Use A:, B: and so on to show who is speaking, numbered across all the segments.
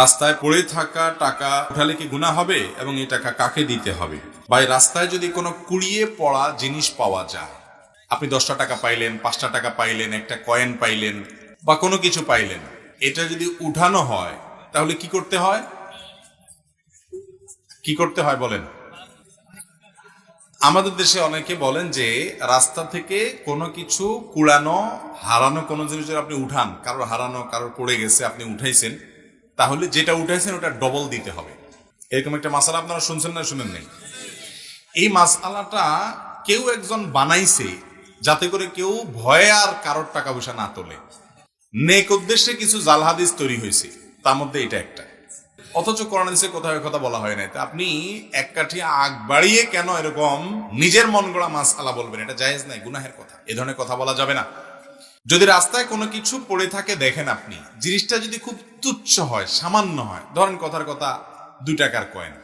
A: রাস্তায় পড়ে থাকা টাকা উঠালে কি গুনাহ হবে এবং এই টাকা কাকে দিতে হবে? ভাই, রাস্তায় যদি কোনো কুড়িয়ে পড়া জিনিস পাওয়া যায়, আপনি 10টা টাকা পাইলেন, 5টা টাকা পাইলেন, একটা কয়েন পাইলেন বা কোনো কিছু পাইলেন, এটা যদি উঠানো হয় তাহলে কি করতে হয়? কি করতে হয় বলেন? আমাদের দেশে অনেকে বলেন যে রাস্তা থেকে কোনো কিছু কুড়ানো, হারানো কোনো জিনিস যদি আপনি উঠান, কারোর হারানো, কারোর পড়ে গেছে, আপনি উঠাইছেন, তাহলে যেটা উঠাইছেন ওটা ডবল দিতে হবে। এরকম একটা মাসালা আপনারা শুনছেন না শুনেন নাই? এই মাসালাটা কেউ একজন বানাইছে যাতে করে কেউ ভয়ে আর কারোর টাকা পয়সা না তোলে। নেক উদ্দেশ্যে কিছু জাল হাদিস তৈরি হয়েছে, তার মধ্যে এটা একটা। অথচ কোরআন হাদিসে কোথাও কথা বলা হয় নাই। তা আপনি এক কাঠি আগ বাড়িয়ে কেন এরকম নিজের মন গড়া মাসআলা বলবেন? এটা জায়েজ নাই, গুনাহের কথা। এ ধরনের কথা বলা যাবে না। যদি রাস্তায় কোনো কিছু পড়ে থাকে দেখেন, আপনি জিনিসটা যদি খুব তুচ্ছ হয়, সামান্য হয়, ধরেন কথার কথা 2 টাকার কয়েন,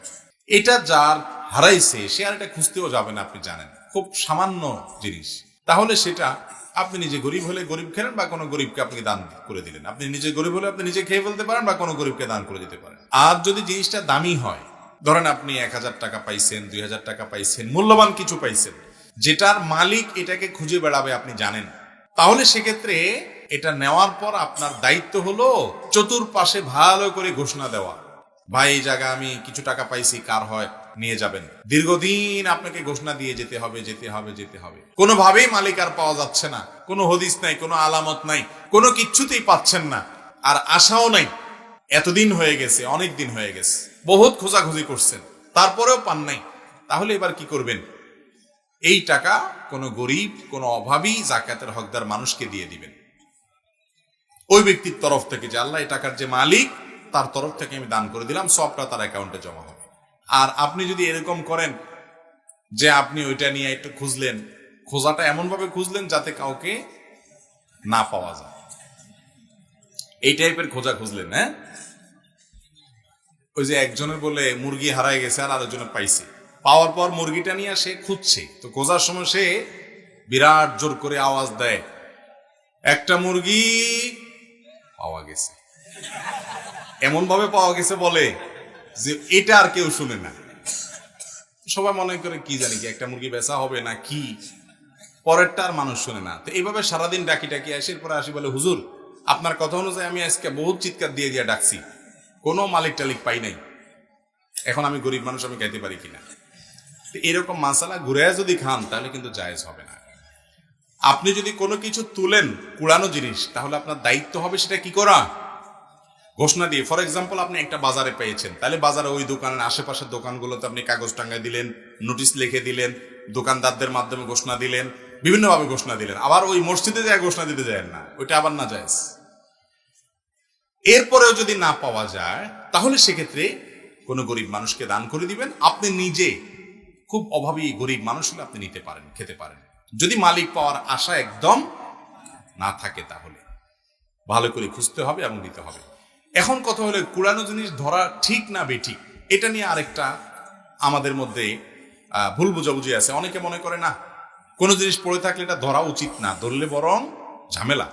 A: এটা যার হারাইছে সে আর এটা খুঁজতেও যাবে না, আপনি জানেন খুব সামান্য জিনিস, তাহলে সেটা আপনি নিজে গরিব হলে গরিব খেলেন বা কোনো গরিবকে আপনি দান করে দিলেন। আপনি নিজে গরিব হলে আপনি নিজে খেয়ে ফেলতে পারেন বা কোনো গরিবকে দান করে দিতে পারেন। আর যদি জিনিসটা দামি হয়, ধরেন আপনি 1000 টাকা পাইছেন, 2000 টাকা পাইছেন, মূল্যবান কিছু পাইছেন, যেটার মালিক এটাকে খুঁজে বেড়াবে আপনি জানেন, তাহলে সেক্ষেত্রে এটা নেওয়ার পর আপনার দায়িত্ব হলো চতুর্পাশে ভালো করে ঘোষণা দেওয়া, ভাই এই জায়গা আমি কিছু টাকা পাইছি, কার হয় নিয়ে যাবেন। দীর্ঘদিন আপনাকে ঘোষণা দিয়ে যেতে হবে, যেতে হবে, যেতে হবে। কোনোভাবেই মালিক আর পাওয়া যাচ্ছে না, কোনো হদিস নাই, কোনো আলামত নাই, কোনো কিচ্ছুতেই পাচ্ছেন না, আর আশাও নাই। এতদিন হয়ে গেছে, অনেক দিন হয়ে গেছে, বহুত খোঁজাখুঁজি করছেন, তারপরেও পান নাই। তাহলে এবার কি করবেন? এই টাকা কোনো গরিব, কোনো অভাবী, যাকাতের হকদার মানুষকে দিয়ে দিবেন। ওই ব্যক্তির তরফ থেকে, যে আল্লাহ এই টাকার যে মালিক, তার তরফ থেকে আমি দান করে দিলাম, সবটা তার অ্যাকাউন্টে জমা হবে। আর আপনি যদি এরকম করেন যে আপনি ওইটা নিয়ে একটু খুঁজলেন, খোঁজাটা এমন ভাবে খুঁজলেন যাতে কাউকে না পাওয়া যায়, এই টাইপের খোঁজা খুঁজলেন, হ্যাঁ? ওই যে একজনের বলে মুরগি হারায় গেছে আর আরেকজনের পাইছে, পাওয়ার পর মুরগিটা নিয়ে সে খুঁজছে, তো খোঁজার সময় সে বিরাট জোর করে আওয়াজ দেয়, একটা মুরগি পাওয়া গেছে। এমন ভাবে পাওয়া গেছে বলে যে এটা আর কেউ শুনে না। সবাই মনে করে কি জানি কি একটা মুরগি বেচা হবে না কি, পরেরটা আর মানুষ শুনে না। তো এইভাবে সারাদিন ডাকি ডাকি আসে, পরে আসি বলে, হুজুর আপনার কথা অনুযায়ী আমি আজকে বহুত চিৎকার দিয়ে দিয়ে ডাকছি, কোনো মালিক টালিক পাই নাই, এখন আমি গরিব মানুষ, আমি খাইতে পারি কিনা। এরকম মাসালা ঘুরে যদি খান তাহলে কিন্তু জায়েজ হবে না। আপনি যদি কোনো কিছু তুলেন, কুড়ানো জিনিস, তাহলে আপনার দায়িত্ব হবে সেটা কি করা, ঘোষণা দিয়ে। ফর এক্সাম্পল, আপনি একটা বাজারে পেয়েছেন, তাহলে বাজারে ওই দোকানের আশেপাশের দোকানগুলোতে আপনি কাগজ টাঙ্গায় দিলেন, নোটিশ লিখে দিলেন, দোকানদারদের মাধ্যমে ঘোষণা দিলেন, বিভিন্নভাবে ঘোষণা দিলেন। আবার ওই মসজিদে যায় ঘোষণা দিতে যায় না, ওইটা আবার না জায়েজ। এরপরেও যদি না পাওয়া যায় তাহলে সেক্ষেত্রে কোনো গরিব মানুষকে দান করে দিবেন। আপনি নিজে খুব অভাবী গরিব মানুষ হলে আপনি নিতে পারেন, খেতে পারেন, যদি মালিক পাওয়ার আশা একদম না থাকে। তাহলে ভালো করে খুঁজতে হবে এবং দিতে হবে। এখন কথা হলো, কুড়ানো জিনিস ধরা ঠিক না বেঠিক, এটা নিয়ে আরেকটা আমাদের মধ্যে ভুল বুঝাবুঝি আছে। অনেকে মনে করে না, কোনো জিনিস পড়ে থাকলে এটা ধরা উচিত না, ধরলে বরং ঝামেলা।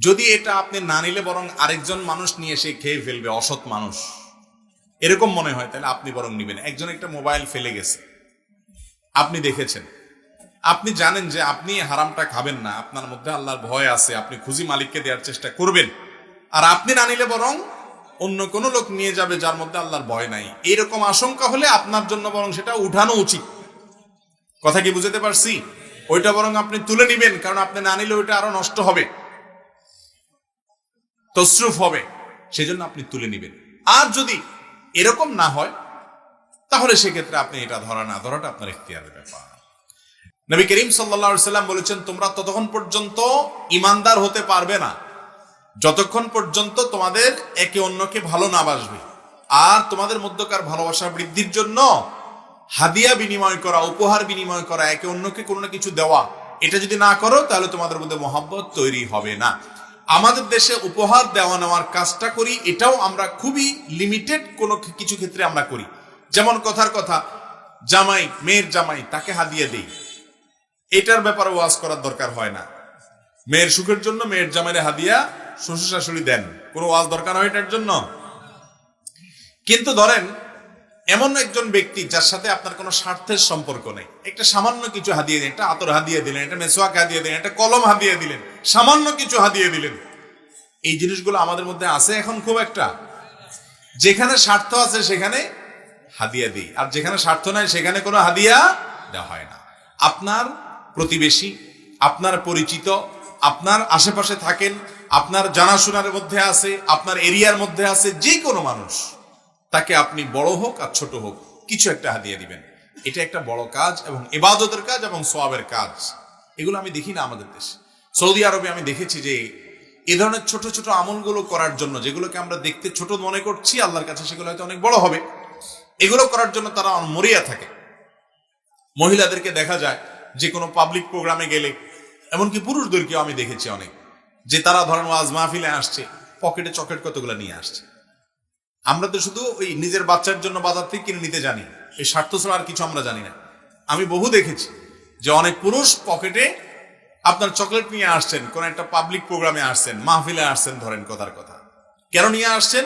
A: যদি এটা আপনি না নিলে বরং আরেকজন মানুষ নিয়ে এসে খেয়ে ফেলবে, অসৎ মানুষ, এরকম মনে হয়, তাহলে আপনি বরং নিবেন। একজন একটা মোবাইল ফেলে গেছে, আপনি দেখেছেন, আপনি জানেন যে আপনি হারামটা খাবেন না, আপনার মধ্যে আল্লাহর ভয় আছে, আপনি খুঁজি মালিককে দেওয়ার চেষ্টা করবেন, আর আপনি না নিলে বরং অন্য কোনো লোক নিয়ে যাবে যার মধ্যে আল্লাহর ভয় নাই, এরকম আশঙ্কা হলে আপনার জন্য বরং সেটা উঠানো উচিত। কথা কি বুঝতে পারছি? ওইটা বরং আপনি তুলে নিবেন, কারণ আপনি না নিলে ওইটা আরো নষ্ট হবে, তসরুফ হবে, সেজন্য আপনি তুলে নিবেন। আর যদি এরকম না হয় তাহলে সেক্ষেত্রে আপনি এটা ধরা না ধরাটা আপনার ইখতিয়ারের ব্যাপার। নবী করিম সাল্লাল্লাহু আলাইহি সাল্লাম বলেছেন, তোমরা ততক্ষণ পর্যন্ত ঈমানদার হতে পারবে না যতক্ষণ পর্যন্ত তোমাদের একে অন্যকে ভালো না বাসবে। আর তোমাদের মধ্যকার ভালোবাসা বৃদ্ধির জন্য হাদিয়া বিনিময় করা, উপহার বিনিময় করা, একে অন্যকে কোনো না কিছু দেওয়া, এটা যদি না করো তাহলে তোমাদের মধ্যে মহব্বত তৈরি হবে না। আমাদের দেশে উপহার দেওয়া নেওয়ার কাজটা করি, এটাও আমরা খুবই লিমিটেড কোনো কিছু ক্ষেত্রে আমরা করি। যেমন কথার কথা, জামাই, মেয়ের জামাই, তাকে হাদিয়া দেই, এটার ব্যাপারে ওয়াজ করার দরকার হয় না। মেয়ের সুখের জন্য মেয়ের জামাইরে হাদিয়া শ্বশুর শাশুড়ি দেন, কোনো ওয়াজ দরকার হয় এটার জন্য? কিন্তু ধরেন এমন একজন ব্যক্তি যার সাথে আপনার কোনো স্বার্থের সম্পর্ক নেই, একটা সামান্য কিছু হাদিয়ে দিলেন, একটা আতর হাদিয়ে দিলেন, একটা মেসওয়াক হাদিয়ে দিলেন, একটা কলম হাদিয়ে দিলেন, সামান্য কিছু হাদিয়ে দিলেন, এই জিনিসগুলো আমাদের মধ্যে আছে এখন খুব একটা। যেখানে স্বার্থ আছে সেখানে হাদিয়া দিই, আর যেখানে স্বার্থ নাই সেখানে কোনো হাদিয়া দেওয়া হয় না। আপনার প্রতিবেশী, আপনার পরিচিত, আপনার আশেপাশে থাকেন, আপনার জানাশোনার মধ্যে আছে, আপনার এরিয়ার মধ্যে আছে, যে কোনো মানুষ, তাকে আপনি বড় হোক আর ছোট হোক কিছু একটা হাদিয়া দিবেন। এটা একটা বড় কাজ এবং ইবাদতের কাজ এবং সওয়াবের কাজ। এগুলো আমি দেখি না আমাদের দেশে। সৌদি আরবে আমি দেখেছি যে এই ধরনের ছোট ছোট আমলগুলো করার জন্য, যেগুলোকে আমরা দেখতে ছোট মনে করছি, আল্লাহর কাছে সেগুলো হয়তো অনেক বড় হবে, এগুলো করার জন্য তারা মরিয়া থাকে। মহিলাদেরকে দেখা যায় যে কোনো পাবলিক প্রোগ্রামে গেলে, এমনকি পুরুষদেরকেও আমি দেখেছি অনেক, যে তারা ধরেন ওয়াজ মাহফিলে আসছে, পকেটে চকলেট কতগুলো নিয়ে আসছে। আমরা তো শুধু ওই নিজের বাচ্চার জন্য বাজার থেকে কিনে নিতে জানি, এই স্বার্থ ছাড়া আর কিছু আমরা জানি না। আমি বহু দেখেছি যে অনেক পুরুষ পকেটে আপনার চকলেট নিয়ে আসছেন, কোন একটা পাবলিক প্রোগ্রামে আসছেন, মাহফিলে আসছেন, ধরেন কথার কথা, কেন নিয়ে আসছেন?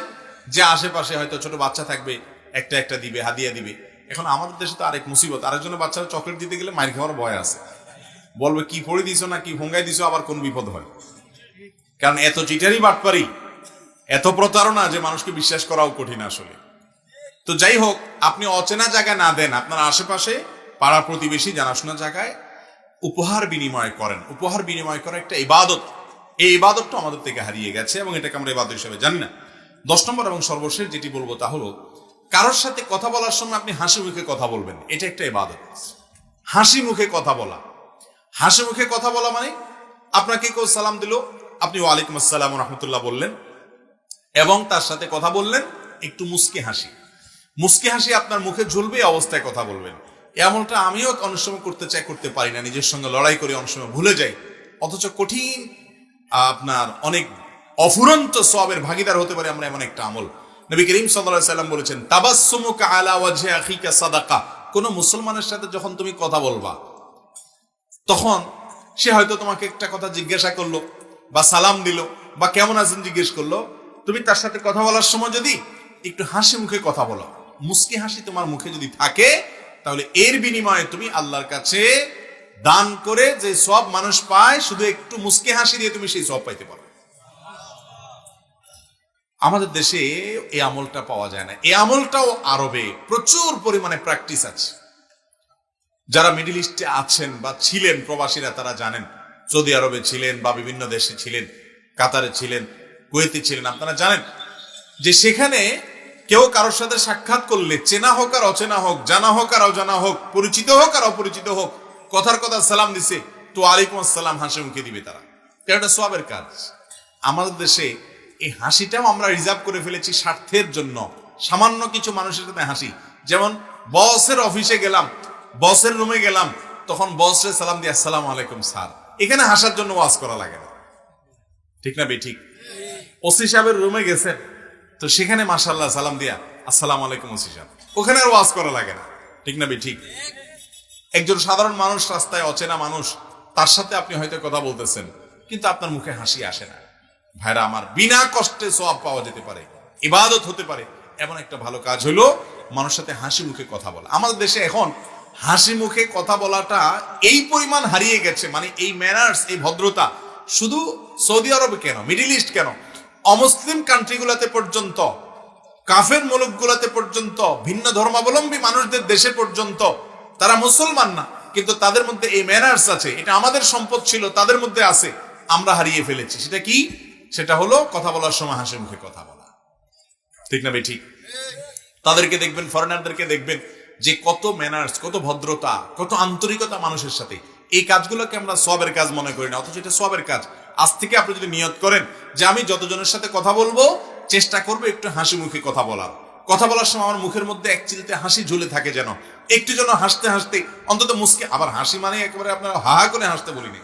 A: যে আশেপাশে হয়তো ছোট বাচ্চা থাকবে, একটা একটা দিবে, হাদিয়া দিবে। এখন আমাদের দেশে তো আরেক মুসিবত, আরেকজনের বাচ্চারা চকলেট দিতে গেলে মাইর খাওয়ার ভয় আছে, বলবে কি পড়ে দিছো না কি ভঙ্গাই দিছো, আবার কোন বিপদ হয়। কারণ এত চিটারি বাটপারি, এত প্রতারণা যে মানুষকে বিশ্বাস করাও কঠিন আসলে। তো যাই হোক, আপনি অচেনা জায়গায় না দেন, আপনার আশেপাশে পাড়া প্রতিবেশী জানাশোনা জায়গায় উপহার বিনিময় করেন। উপহার বিনিময় করা একটা ইবাদত, এই ইবাদতটা আমাদের থেকে হারিয়ে গেছে এবং এটাকে আমরা ইবাদত হিসেবে জানি না। 10 নম্বর এবং সর্বশেষ যেটি বলবো তা হলো, কারোর সাথে কথা বলার সময় আপনি হাসি মুখে কথা বলবেন, এটা একটা ইবাদত। হাসি মুখে কথা বলা, হাসি মুখে কথা বলা মানে আপনাকে কেউ সালাম দিল, আপনি ওয়ালাইকুম আসসালাম রাহমাতুল্লাহ বললেন এবং তার সাথে কথা বললেন একটু মুস্কি হাসি। মুস্কি হাসি আপনার মুখে ঝুলবে, অবস্থায় কথা বলবেন। এমনটা আমিও অনেক সময় করতে চাই, করতে পারি না, নিজের সঙ্গে লড়াই করে অনেক সময় ভুলে যাই, অথচ কঠিন আপনার অনেক অফুরন্ত সওয়াবের ভাগীদার হতে পারে আমরা এমন একটা আমল। নবী করিম সাল্লাল্লাহু আলাইহি সাল্লাম বলেছেন, তাবাসসুমুকা আলা ওয়াজহি আখিকা সাদাকা। কোন মুসলমানের সাথে যখন তুমি কথা বলবা, তখন সে হয়তো তোমাকে একটা কথা জিজ্ঞাসা করলো বা সালাম দিল বা কেমন আছেন জিজ্ঞেস করলো, তুমি তার সাথে কথা বলার সময় যদি একটু হাসি মুখে কথা বলো, মুস্কি হাসি তোমার মুখে যদি থাকে, তাহলে এর বিনিময়ে তুমি আল্লাহর কাছে দান করে যে সব মানুষ পায়, শুধু একটু মুস্কি হাসি দিয়ে তুমি সেই সব পাইতে পারো। আমাদের দেশে এই আমলটা পাওয়া যায় না। এই আমলটাও আরবে প্রচুর পরিমাণে প্র্যাকটিস আছে। যারা মিডল ইস্টে আছেন বা ছিলেন প্রবাসীরা, তারা জানেন, সৌদি আরবে ছিলেন বা বিভিন্ন দেশে ছিলেন, কাতারে ছিলেন, কুয়েতে ছিলেন, আপনারা জানেন যে সেখানে কেউ কারোর সাথে সাক্ষাৎ করলে, চেনা হোক আর অচেনা হোক, জানা হোক আর অজানা হোক, পরিচিত হোক আর অপরিচিত হোক, কথার কথা সালাম দিছে তো ওয়ালাইকুম আসসালাম হাসি মুখে দিবে তারা। এটা সওয়াবের কাজ। আমাদের দেশে এই হাসিটাও আমরা রিজার্ভ করে ফেলেছি স্বার্থের জন্য। সামান্য কিছু মানুষের সাথে হাসি, যেমন বসের অফিসে গেলাম, বসের রুমে গেলাম, তখন বসরে সালাম দিয়ে আসসালামু আলাইকুম স্যার। এখানে হাসার জন্য ওয়াজ করা লাগে না, ঠিক না বে ঠিক? ওসি সাহেবের রুমে গেছেন, তো সেখানে মাশাআল্লাহ সালাম দিয়া আসসালামু আলাইকুম ওসি সাহেব, ওখানে আর ওয়াজ করা লাগে না, ঠিক না বে ঠিক? একজন সাধারণ মানুষ, রাস্তায় অচেনা মানুষ, তার সাথে আপনি হয়তো কথা বলতেছেন, কিন্তু আপনার মুখে হাসি আসে না। ভাইরা আমার, বিনা কষ্টে সওয়াব পাওয়া যেতে পারে, ইবাদত হতে পারে, এমন একটা ভালো কাজ হলো মানুষের সাথে হাসি মুখে কথা বলা। আমাদের দেশে এখন হাসি মুখে কথা বলাটা এই পরিমাণ হারিয়ে গেছে, মানে এই ম্যানার্স, এই ভদ্রতা শুধু সৌদি আরবে কেন, মিডল ইস্ট কেন, অমুসলিম কান্ট্রিগুলোতে পর্যন্ত, কাফের মুলুকগুলোতে পর্যন্ত, ভিন্ন ধর্মাবলম্বী মানুষদের দেশে পর্যন্ত, তারা মুসলমান না কিন্তু তাদের মধ্যে এই ম্যানার্স আছে। এটা আমাদের সম্পদ ছিল, তাদের মধ্যে আছে, আমরা হারিয়ে ফেলেছি। সেটা কি? সেটা হলো কথা বলার সময় হাসি মুখে কথা বলা, ঠিক না বে ঠিক? তাদেরকে দেখবেন, ফরেনারদেরকে দেখবেন যে কত ম্যানার্স, কত ভদ্রতা, কত আন্তরিকতা মানুষের সাথে। এই কাজগুলোকে আমরা সওয়াবের কাজ মনে করি না, অথচ এটা সওয়াবের কাজ। আজ থেকে আপনি যদি নিয়ত করেন যে আমি যতজনের সাথে কথা বলবো চেষ্টা করবো একটু হাসি মুখে কথা বলার, কথা বলার সময় আমার মুখের মধ্যে এক চিলতে হাসি ঝুলে থাকে, যেন একটু যেন হাসতে হাসতে অন্তত মুস্কে, আবার হাসি মানে একেবারে আপনারা হা হা করে হাসতে বলিনি,